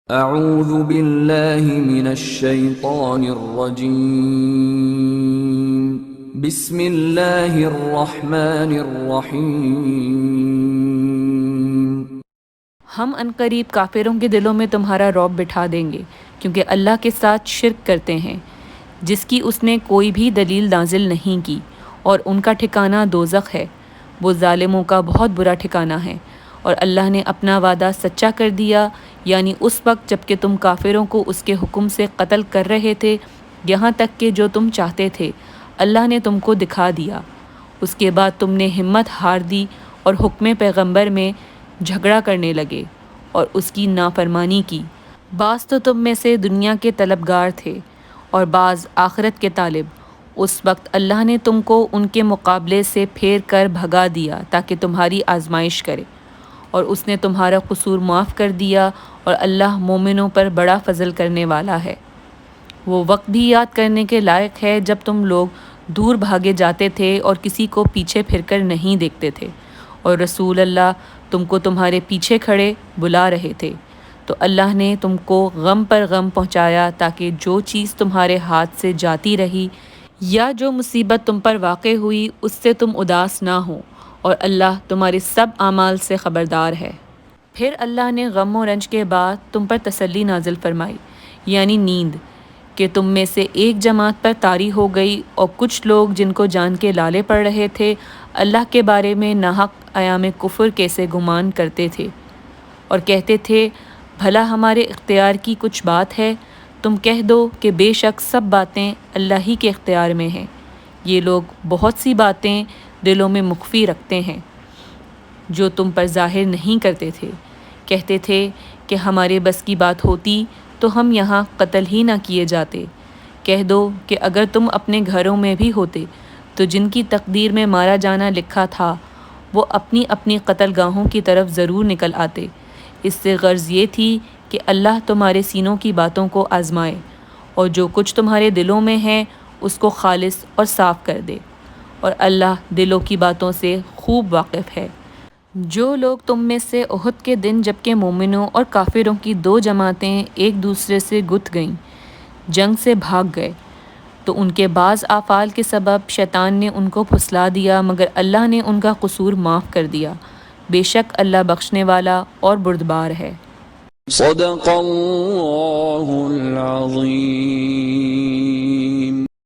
اعوذ باللہ من الشیطان الرجیم بسم اللہ الرحمن الرحیم۔ ہم عنقریب کافروں کے دلوں میں تمہارا رعب بٹھا دیں گے کیونکہ اللہ کے ساتھ شرک کرتے ہیں جس کی اس نے کوئی بھی دلیل نازل نہیں کی، اور ان کا ٹھکانہ دوزخ ہے، وہ ظالموں کا بہت برا ٹھکانہ ہے۔ اور اللہ نے اپنا وعدہ سچا کر دیا، یعنی اس وقت جب کہ تم کافروں کو اس کے حکم سے قتل کر رہے تھے، یہاں تک کہ جو تم چاہتے تھے اللہ نے تم کو دکھا دیا۔ اس کے بعد تم نے ہمت ہار دی اور حکم پیغمبر میں جھگڑا کرنے لگے اور اس کی نافرمانی کی۔ بعض تو تم میں سے دنیا کے طلبگار تھے اور بعض آخرت کے طالب۔ اس وقت اللہ نے تم کو ان کے مقابلے سے پھیر کر بھگا دیا تاکہ تمہاری آزمائش کرے، اور اس نے تمہارا قصور معاف کر دیا، اور اللہ مومنوں پر بڑا فضل کرنے والا ہے۔ وہ وقت بھی یاد کرنے کے لائق ہے جب تم لوگ دور بھاگے جاتے تھے اور کسی کو پیچھے پھر کر نہیں دیکھتے تھے، اور رسول اللہ تم کو تمہارے پیچھے کھڑے بلا رہے تھے، تو اللہ نے تم کو غم پر غم پہنچایا تاکہ جو چیز تمہارے ہاتھ سے جاتی رہی یا جو مصیبت تم پر واقع ہوئی اس سے تم اداس نہ ہو، اور اللہ تمہارے سب اعمال سے خبردار ہے۔ پھر اللہ نے غم و رنج کے بعد تم پر تسلی نازل فرمائی، یعنی نیند، کہ تم میں سے ایک جماعت پر طاری ہو گئی، اور کچھ لوگ جن کو جان کے لالے پڑ رہے تھے اللہ کے بارے میں ناحق ایام کفر کیسے گمان کرتے تھے، اور کہتے تھے بھلا ہمارے اختیار کی کچھ بات ہے؟ تم کہہ دو کہ بے شک سب باتیں اللہ ہی کے اختیار میں ہیں۔ یہ لوگ بہت سی باتیں دلوں میں مخفی رکھتے ہیں جو تم پر ظاہر نہیں کرتے تھے۔ کہتے تھے کہ ہمارے بس کی بات ہوتی تو ہم یہاں قتل ہی نہ کیے جاتے۔ کہہ دو کہ اگر تم اپنے گھروں میں بھی ہوتے تو جن کی تقدیر میں مارا جانا لکھا تھا وہ اپنی اپنی قتل گاہوں کی طرف ضرور نکل آتے۔ اس سے غرض یہ تھی کہ اللہ تمہارے سینوں کی باتوں کو آزمائے، اور جو کچھ تمہارے دلوں میں ہے اس کو خالص اور صاف کر دے، اور اللہ دلوں کی باتوں سے خوب واقف ہے۔ جو لوگ تم میں سے احد کے دن جبکہ مومنوں اور کافروں کی دو جماعتیں ایک دوسرے سے گتھ گئیں، جنگ سے بھاگ گئے، تو ان کے بعض اعفال کے سبب شیطان نے ان کو پھسلا دیا، مگر اللہ نے ان کا قصور معاف کر دیا۔ بے شک اللہ بخشنے والا اور بردبار ہے۔ صدق اللہ العظیم۔